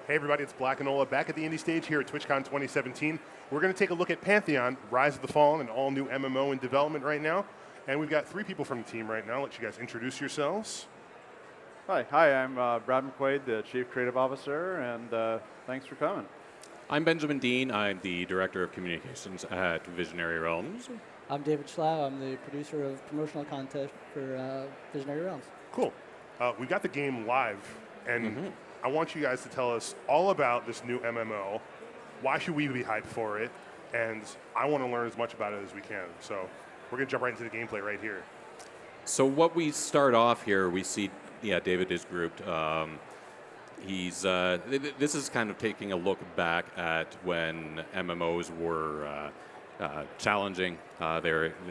Hey everybody, it's Black and Ola back at the indie stage here at TwitchCon 2017. We're going to take a look at Pantheon, Rise of the Fallen, an all-new MMO in development right now. And we've got 3 people from the team right now. I'll let you guys introduce yourselves. Hi, I'm Brad McQuaid, the Chief Creative Officer, and thanks for coming. I'm Benjamin Dean. I'm the Director of Communications at Visionary Realms. I'm David Schlow. I'm the producer of promotional content for Visionary Realms. Cool. We got the game live, and I want you guys to tell us all about this new MMO. Why should we be hyped for it? And I want to learn as much about it as we can. So we're going to jump right into the gameplay right here. So what we start off here, we see, David is grouped. This is kind of taking a look back at when MMOs were challenging.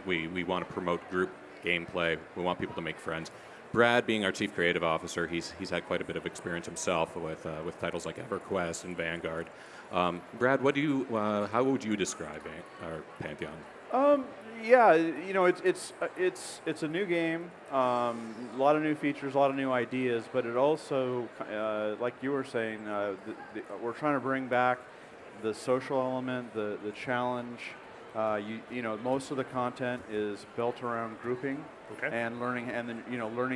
We want to promote group gameplay. We want people to make friends. Brad, being our Chief Creative Officer, he's had quite a bit of experience himself with titles like EverQuest and Vanguard. Brad, how would you describe our Pantheon? It's a new game, a lot of new features, a lot of new ideas, but it also, like you were saying, we're trying to bring back the social element, the challenge. Most of the content is built around grouping and learning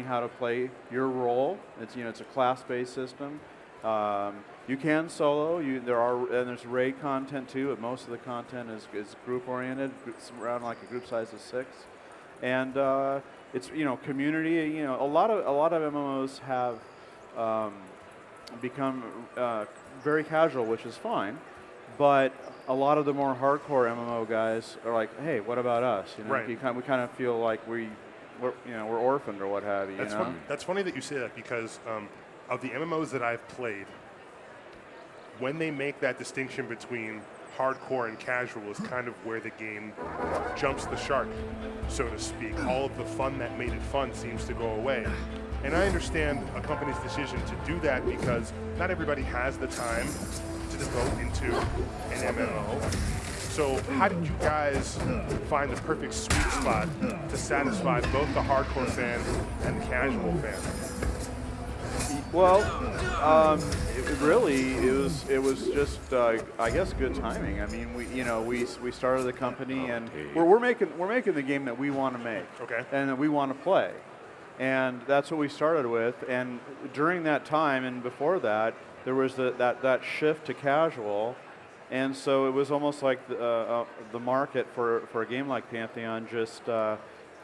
how to play your role. It's a class-based system. You can solo. There's raid content too, but most of the content is group-oriented. It's around like a group size of 6, and it's community. A lot of MMOs have become very casual, which is fine, but a lot of the more hardcore MMO guys are like, hey, what about us? Right. We kind of feel like we're orphaned or what have you. That's funny that you say that because of the MMOs that I've played, when they make that distinction between hardcore and casual is kind of where the game jumps the shark, so to speak. All of the fun that made it fun seems to go away. And I understand a company's decision to do that because not everybody has the time to devote into an MMO. So how did you guys find the perfect sweet spot to satisfy both the hardcore fan and the casual fan? Well, it was just I guess good timing. I mean, we started the company and we're making the game that we want to make, and that we want to play, and that's what we started with. And during that time and before that, there was that shift to casual, and so it was almost like the market for a game like Pantheon just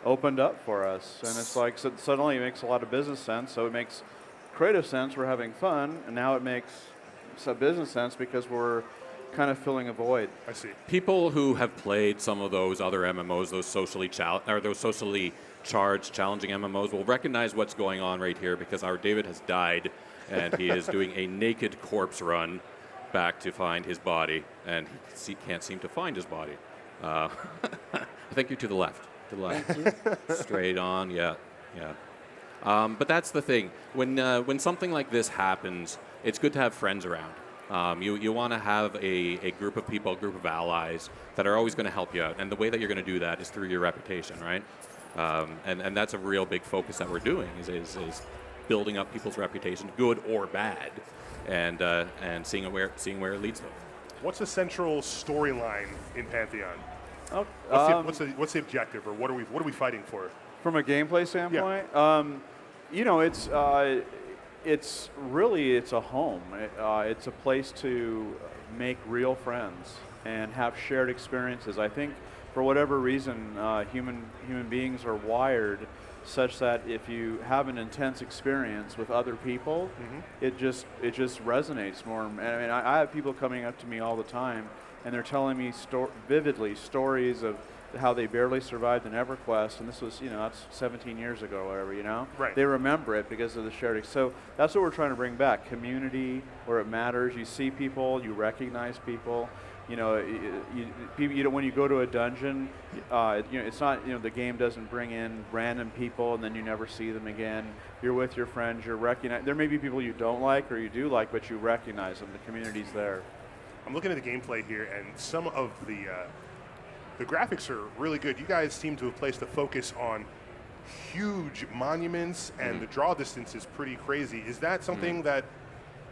opened up for us, and it's like suddenly it makes a lot of business sense. So it makes creative sense, we're having fun, and now it makes some business sense because we're kind of filling a void. I see. People who have played some of those other MMOs, those socially charged, challenging MMOs, will recognize what's going on right here because our David has died, and he is doing a naked corpse run back to find his body, and he can't seem to find his body. I think you're to the left. To the left. Straight on. Yeah. But that's the thing. When something like this happens, it's good to have friends around. You want to have a group of people, a group of allies that are always going to help you out. And the way that you're going to do that is through your reputation, right? And that's a real big focus that we're doing is building up people's reputation, good or bad, and seeing where it leads them. What's the central storyline in Pantheon? What's the objective, or what are we fighting for? From a gameplay standpoint, it's a home. It's a place to make real friends and have shared experiences. I think for whatever reason, human beings are wired such that if you have an intense experience with other people, it just resonates more. And I mean, I have people coming up to me all the time, and they're telling me vividly stories of how they barely survived an EverQuest, and this was, that's 17 years ago or whatever, Right. They remember it because of the shared. So that's what we're trying to bring back, community where it matters. You see people, you recognize people. When you go to a dungeon, it's not, the game doesn't bring in random people and then you never see them again. You're with your friends, there may be people you don't like or you do like, but you recognize them, the community's there. I'm looking at the gameplay here, and some of the graphics are really good. You guys seem to have placed a focus on huge monuments, and the draw distance is pretty crazy. Is that something that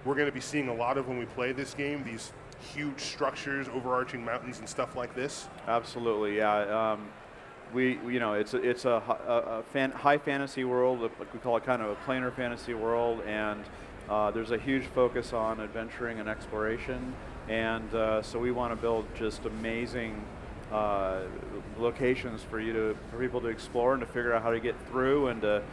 we're going to be seeing a lot of when we play this game, these huge structures, overarching mountains and stuff like this? Absolutely, yeah. It's a high fantasy world. Like we call it kind of a planar fantasy world, and there's a huge focus on adventuring and exploration. And so we want to build just amazing locations for people to explore and to figure out how to get through and to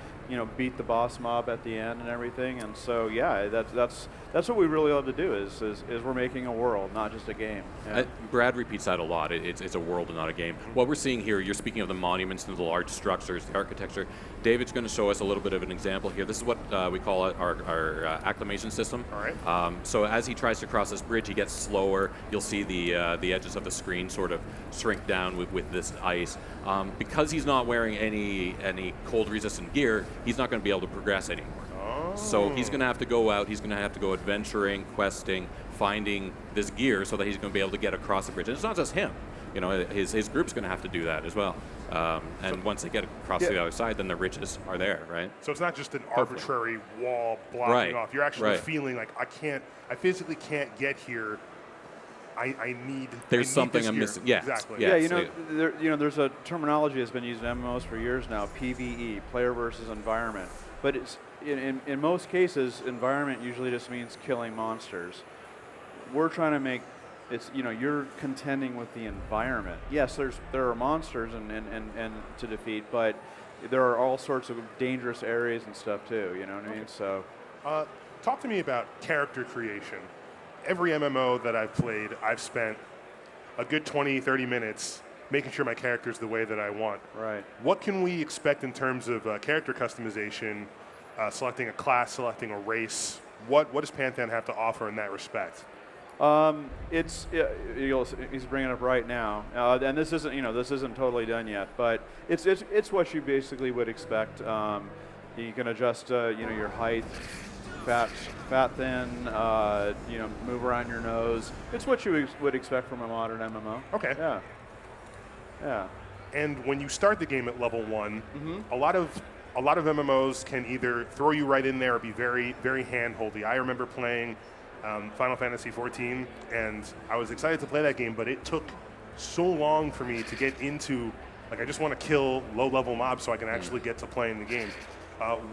beat the boss mob at the end and everything. And so yeah, that's what we really love to do is we're making a world, not just a game. Yeah. Brad repeats that a lot. It's a world and not a game. What we're seeing here, you're speaking of the monuments and the large structures, the architecture. David's going to show us a little bit of an example here. This is what we call our acclimation system. All right. So as he tries to cross this bridge, he gets slower. You'll see the edges of the screen sort of shrink down with this ice. Because he's not wearing any cold resistant gear, he's not going to be able to progress anymore. Oh. So he's going to have to go out, he's going to have to go adventuring, questing, finding this gear so that he's going to be able to get across the bridge. And it's not just him. His group's going to have to do that as well. And once they get across to the other side, then the riches are there, right? So it's not just an arbitrary wall blocking off. You're actually Right. feeling like I physically can't get here. I need. There's something this I'm gear. missing. Yeah, Exactly. Yeah, there's a terminology that's been used in MMOs for years now, PvE, player versus environment. But it's in most cases, environment usually just means killing monsters. We're trying to make you're contending with the environment. Yes, there are monsters and to defeat, but there are all sorts of dangerous areas and stuff too. You know what I mean? So, talk to me about character creation. Every MMO that I've played, I've spent a good 20, 30 minutes making sure my character's the way that I want. right. What can we expect in terms of character customization, selecting a class, selecting a race? What does Pantheon have to offer in that respect? He's bringing it up right now, and this isn't totally done yet, but it's what you basically would expect. You can adjust your height, fat, thin, move around your nose. It's what you would expect from a modern MMO. Okay. Yeah. And when you start the game at level 1, Mm-hmm. a lot of MMOs can either throw you right in there or be very, very hand-holdy. I remember playing Final Fantasy XIV, and I was excited to play that game, but it took so long for me to get into, I just want to kill low-level mobs so I can actually get to playing the game.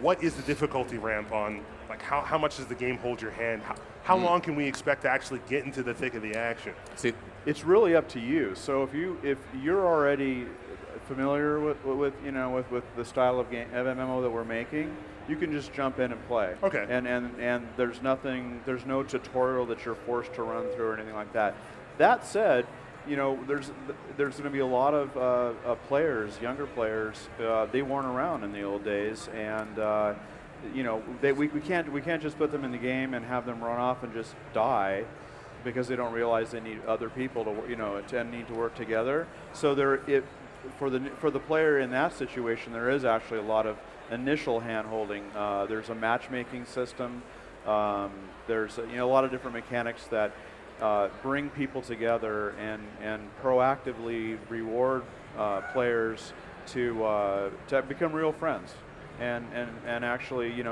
What is the difficulty ramp on, how much does the game hold your hand? How long can we expect to actually get into the thick of the action? See, It's really up to you. So if you're already familiar with the style of MMO that we're making, you can just jump in and play. Okay. And there's no tutorial that you're forced to run through or anything like that. That said, there's going to be a lot of players, younger players. They weren't around in the old days, and we can't just put them in the game and have them run off and just die because they don't realize they need other people to need to work together. So for the player in that situation, there is actually a lot of initial hand-holding. There's a matchmaking system. There's a lot of different mechanics that bring people together and proactively reward players to become real friends and actually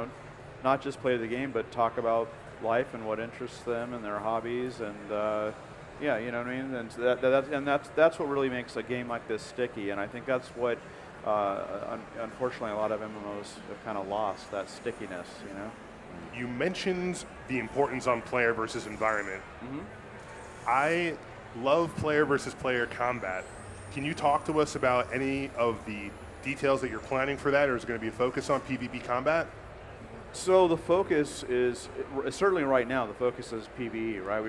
not just play the game but talk about life and what interests them and their hobbies and you know what I mean, and that's what really makes a game like this sticky, and I think that's what unfortunately a lot of MMOs have kind of lost, that stickiness. You mentioned the importance on player versus environment. Mm-hmm. I love player versus player combat. Can you talk to us about any of the details that you're planning for that, or is it going to be a focus on PvP combat? So the focus is, certainly right now, the focus is PvE, right?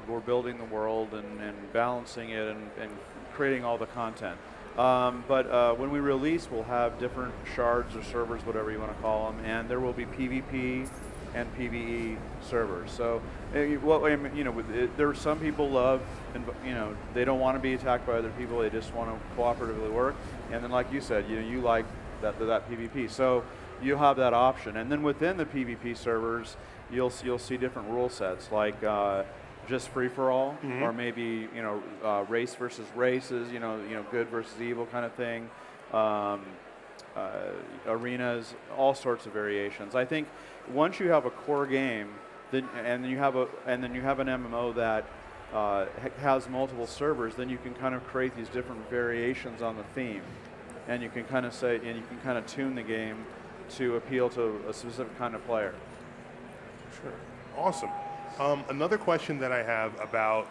We're building the world and balancing it and creating all the content. But when we release, we'll have different shards or servers, whatever you want to call them, and there will be PvP and PvE servers. So, there are some people love, they don't want to be attacked by other people. They just want to cooperatively work. And then, like you said, you like that PvP. So you'll have that option. And then within the PvP servers, you'll see different rule sets, like just free for all, Mm-hmm. or maybe race versus races, good versus evil kind of thing. Arenas, all sorts of variations. I think once you have a core game then you have an MMO that has multiple servers, then you can kind of create these different variations on the theme, and you can kind of tune the game to appeal to a specific kind of player. Sure. Awesome. Another question that I have about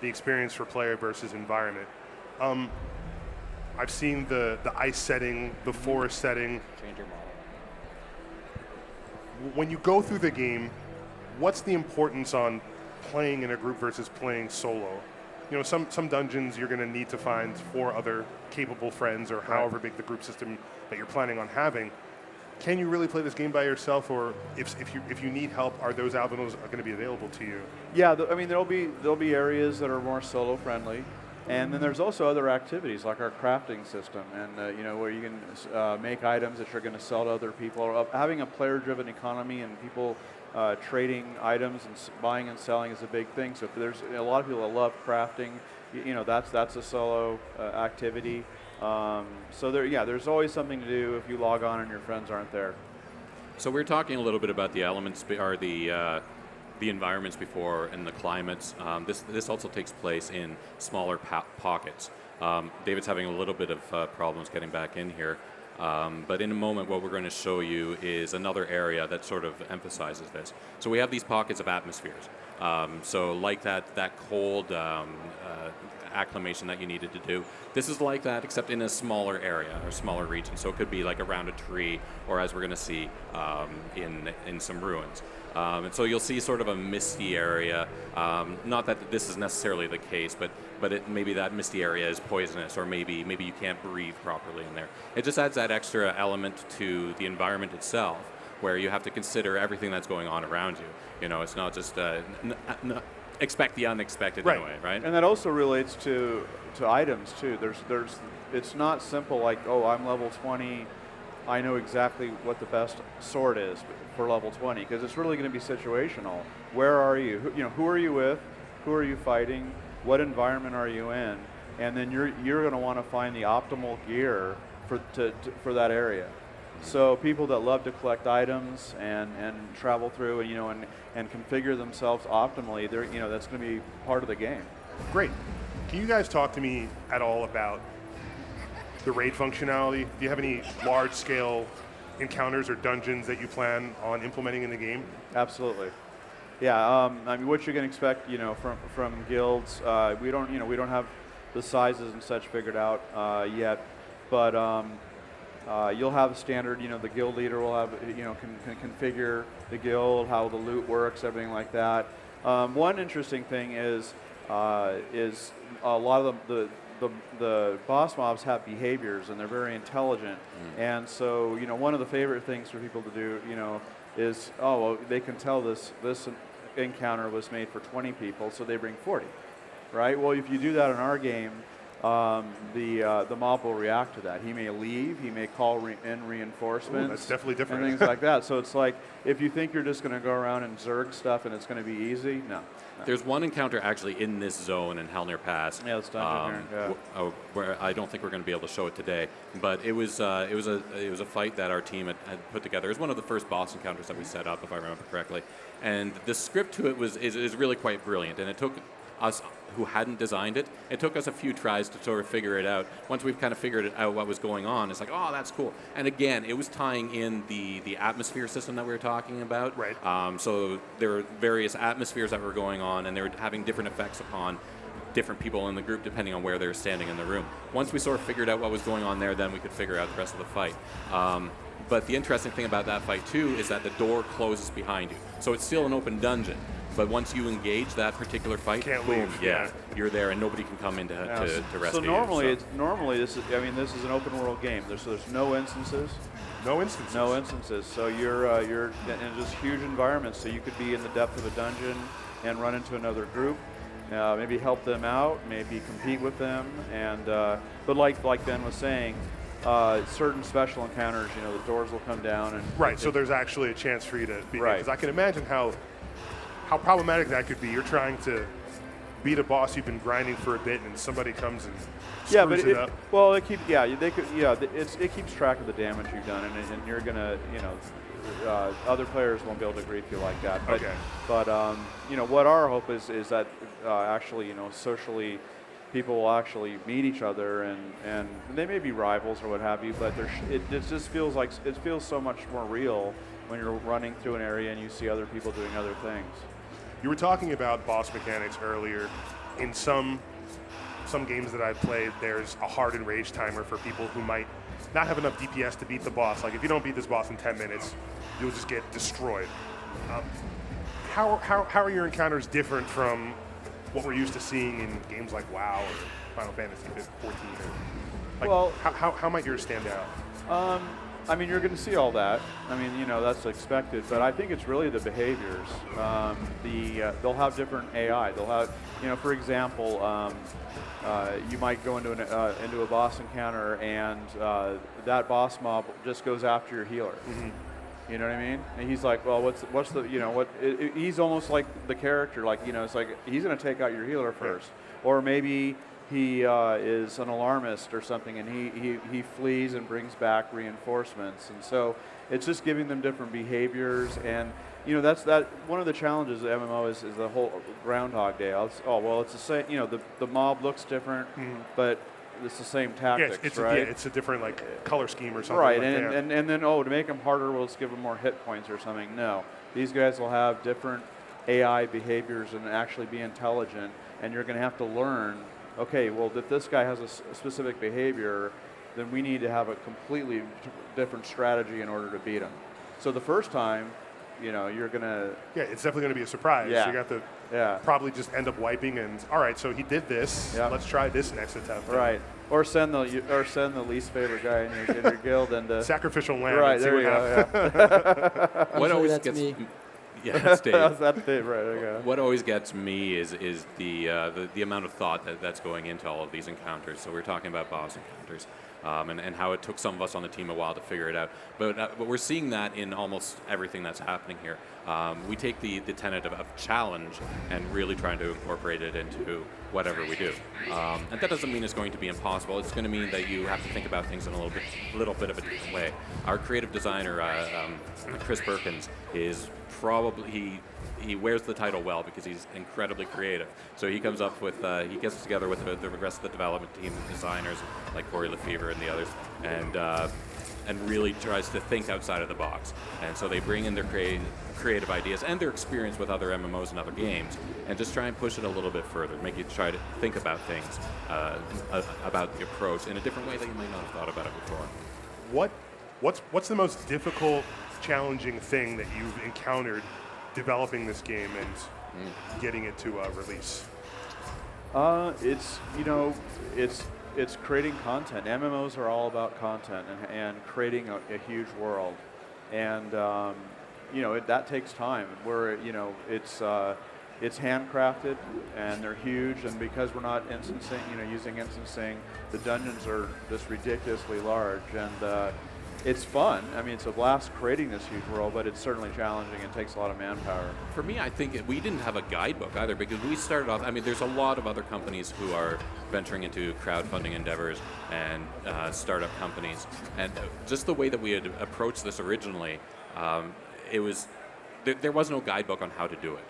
the experience for player versus environment. I've seen the ice setting, the forest setting. Change your model. When you go through the game, what's the importance on playing in a group versus playing solo? You know, some dungeons you're going to need to find 4 other capable friends, or however big the group system that you're planning on having. Can you really play this game by yourself, or if you need help, are those avenues going to be available to you? Yeah, I mean there'll be areas that are more solo friendly, and then there's also other activities like our crafting system, and you know, where you can make items that you're going to sell to other people. Or having a player-driven economy and people trading items and buying and selling is a big thing. So if there's a lot of people that love crafting, you know, that's a solo activity. So there's always something to do if you log on and your friends aren't there. So we're talking a little bit about the elements, or the environments before, and the climates. This also takes place in smaller pockets. David's having a little bit of problems getting back in here. But in a moment, what we're going to show you is another area that sort of emphasizes this. So we have these pockets of atmospheres. So like that cold acclimation that you needed to do, this is like that, except in a smaller area or smaller region. So it could be like around a tree, or as we're going to see in some ruins. And so you'll see sort of a misty area. Not that this is necessarily the case, but maybe that misty area is poisonous, or maybe you can't breathe properly in there. It just adds that extra element to the environment itself, where you have to consider everything that's going on around you. You know, it's not just expect the unexpected in a way, right? And that also relates to items too. It's not simple like, oh, I'm level 20. I know exactly what the best sword is for level 20, because it's really going to be situational. Where are you? Who are you with? Who are you fighting? What environment are you in? And then you're going to want to find the optimal gear for that area. So people that love to collect items and travel through and configure themselves optimally, that's going to be part of the game. Great. Can you guys talk to me at all about the raid functionality? Do you have any large-scale encounters or dungeons that you plan on implementing in the game? Absolutely. Yeah. I mean, what you can expect, from guilds. We don't have the sizes and such figured out yet, but you'll have a standard. The guild leader will have, can configure the guild, how the loot works, everything like that. One interesting thing is a lot of the boss mobs have behaviors, and they're very intelligent. And so, one of the favorite things for people to do, is, they can tell this encounter was made for 20 people, so they bring 40, right? Well, if you do that in our game, the mob will react to that. He may leave, he may call in reinforcements. Ooh, that's definitely different. And things like that. So it's like, if you think you're just going to go around and zerg stuff and it's going to be easy, no. There's one encounter actually in this zone in Helnir Pass. Yeah, it's dungeon here. Yeah. Where I don't think we're going to be able to show it today, but it was a fight that our team had put together. It was one of the first boss encounters that we set up, if I remember correctly, and the script to it is really quite brilliant, and it took us who hadn't designed it, it took us a few tries to sort of figure it out. Once we've kind of figured out what was going on, it's like, oh, that's cool. And again, it was tying in the atmosphere system that we were talking about. Right. So there were various atmospheres that were going on, and they were having different effects upon different people in the group depending on where they were standing in the room. Once we sort of figured out what was going on there, then we could figure out the rest of the fight. But the interesting thing about that fight, too, is that the door closes behind you. So it's still an open dungeon. But once you engage that particular fight, can't boom, leave. Yeah, you're there, and nobody can come in to rescue you. So normally this is an open world game. There's no instances. No instances. No instances. So you're in just huge environments. So you could be in the depth of a dungeon and run into another group, maybe help them out, maybe compete with them, and but like Ben was saying. Certain special encounters, the doors will come down and right. So there's actually a chance for you to be right. Because I can imagine how problematic that could be. You're trying to beat a boss you've been grinding for a bit, and somebody comes and Yeah, but screws it up. well, it keeps it keeps track of the damage you've done, and you're gonna other players won't be able to grief you like that. But, Okay. But what our hope is that actually socially, people will actually meet each other, and they may be rivals or what have you, but it just feels like it feels so much more real when you're running through an area and you see other people doing other things. You were talking about boss mechanics earlier. In some games that I've played, there's a hard and rage timer for people who might not have enough DPS to beat the boss. Like if you don't beat this boss in 10 minutes, you'll just get destroyed. How are your encounters different from what we're used to seeing in games like WoW or Final Fantasy 14? Well, how might yours stand out? I mean, you're going to see all that. I mean, that's expected. But I think it's really the behaviors. They'll have different AI. They'll have, for example, you might go into a boss encounter and that boss mob just goes after your healer. Mm-hmm. You know what I mean? And he's like, well, what's the he's almost like the character. Like it's like he's going to take out your healer first, or maybe he is an alarmist or something, and he flees and brings back reinforcements, and so it's just giving them different behaviors, and that's one of the challenges of MMO is the whole Groundhog Day. It's the same. The mob looks different, but it's the same tactics, right? Yeah, it's a different color scheme or something. Right, like and then to make them harder, we'll just give them more hit points or something. No, these guys will have different AI behaviors and actually be intelligent, and you're going to have to learn. Okay, well, if this guy has a specific behavior, then we need to have a completely different strategy in order to beat him. So the first time, you're going to... Yeah, it's definitely going to be a surprise. Yeah. So you got to probably just end up wiping and, all right, so he did this. Yeah. Let's try this next attempt. Right. Or send the least favorite guy in your guild and... Sacrificial lamb. Right, and see there you what go. happens. What Usually always that's gets me. Yeah, that's Dave. That's it, right? Okay. What always gets me is the amount of thought that's going into all of these encounters. So we're talking about boss encounters, and how it took some of us on the team a while to figure it out. But we're seeing that in almost everything that's happening here. We take the tenet of challenge and really trying to incorporate it into whatever we do. And that doesn't mean it's going to be impossible. It's going to mean that you have to think about things in a little bit of a different way. Our creative designer, Chris Perkins, is probably he wears the title well because he's incredibly creative. So he comes up with he gets together with the rest of the development team, the designers like Corey Lefevre and the others, and really tries to think outside of the box. And so they bring in their creative ideas and their experience with other MMOs and other games, and just try and push it a little bit further, make you try to think about things, about the approach in a different way that you might not have thought about it before. What's the most difficult, challenging thing that you've encountered developing this game and getting it to release? It's creating content. MMOs are all about content and creating a huge world, and that takes time. It's handcrafted and they're huge, and because we're not using instancing, the dungeons are just ridiculously large, and it's fun. I mean, it's a blast creating this huge world, but it's certainly challenging and takes a lot of manpower. For me, I think we didn't have a guidebook either, because we started off, there's a lot of other companies who are venturing into crowdfunding endeavors and startup companies. And just the way that we had approached this originally, there was no guidebook on how to do it.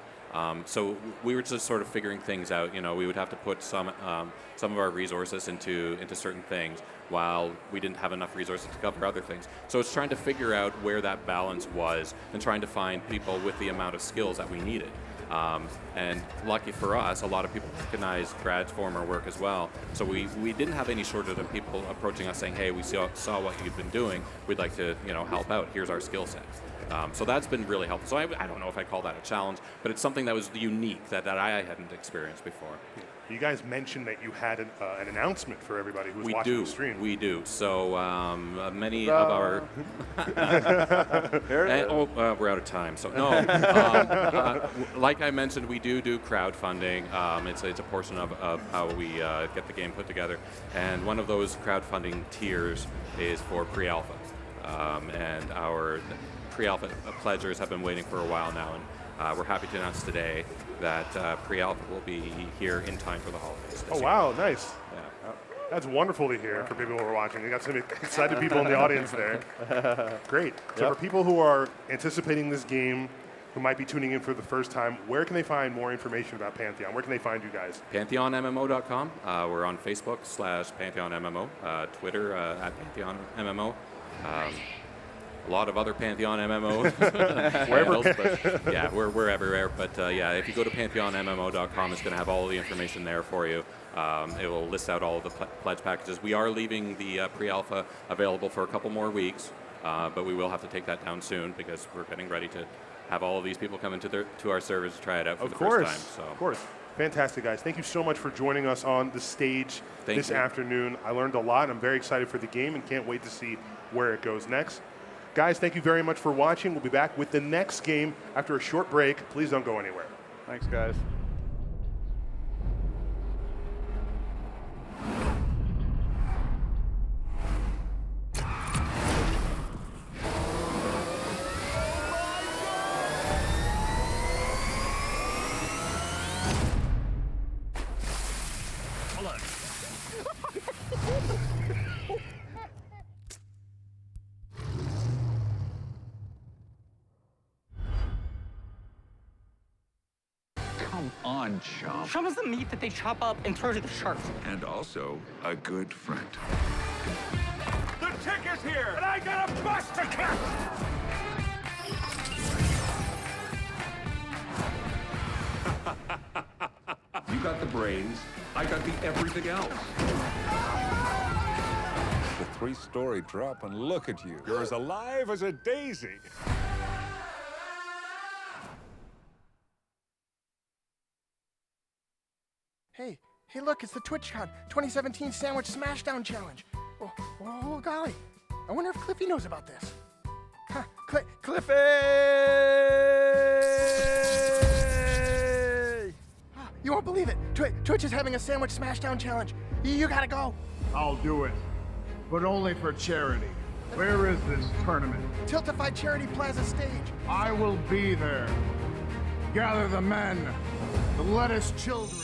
So we were just sort of figuring things out. We would have to put some of our resources into certain things, while we didn't have enough resources to cover other things. So it's trying to figure out where that balance was and trying to find people with the amount of skills that we needed. And lucky for us, a lot of people recognized Brad's former work as well. So we didn't have any shortage of people approaching us saying, hey, we saw what you've been doing. We'd like to help out. Here's our skill set. So that's been really helpful. So I don't know if I call that a challenge, but it's something that was unique that I hadn't experienced before. You guys mentioned that you had an announcement for everybody who's watching the stream. We do. So many of our... we're out of time. So no. Like I mentioned, we do crowdfunding. It's a portion of how we get the game put together. And one of those crowdfunding tiers is for pre-alpha. And our pre-alpha pledgers have been waiting for a while now, we're happy to announce today that pre-alpha will be here in time for the holidays. Oh, wow, nice. Yeah. That's wonderful to hear for people who are watching. We got some excited people in the audience there. Great. So for people who are anticipating this game, who might be tuning in for the first time, where can they find more information about Pantheon? Where can they find you guys? PantheonMMO.com. We're on Facebook /PantheonMMO, Twitter @PantheonMMO. A lot of other Pantheon MMOs. Wherever. Yeah, we're everywhere. But yeah, if you go to PantheonMMO.com, it's going to have all the information there for you. It will list out all of the pledge packages. We are leaving the pre-alpha available for a couple more weeks, but we will have to take that down soon because we're getting ready to have all of these people come into our servers to try it out for the first time. So. Of course. Fantastic, guys. Thank you so much for joining us on the stage this afternoon. I learned a lot. I'm very excited for the game and can't wait to see where it goes next. Guys, thank you very much for watching. We'll be back with the next game after a short break. Please don't go anywhere. Thanks, guys. Come on, chump. Chump is the meat that they chop up and throw to the sharks. And also a good friend. The tick is here, and I got a bus to catch! You got the brains, I got the everything else. The 3-story drop, and look at you. You're as alive as a daisy. Hey, look, it's the TwitchCon 2017 Sandwich Smashdown Challenge. Oh, golly. I wonder if Cliffy knows about this. Huh, Cliffy! You won't believe it. Twitch is having a Sandwich Smashdown Challenge. You gotta go. I'll do it, but only for charity. Where is this tournament? Tiltified Charity Plaza stage. I will be there. Gather the men, the lettuce children.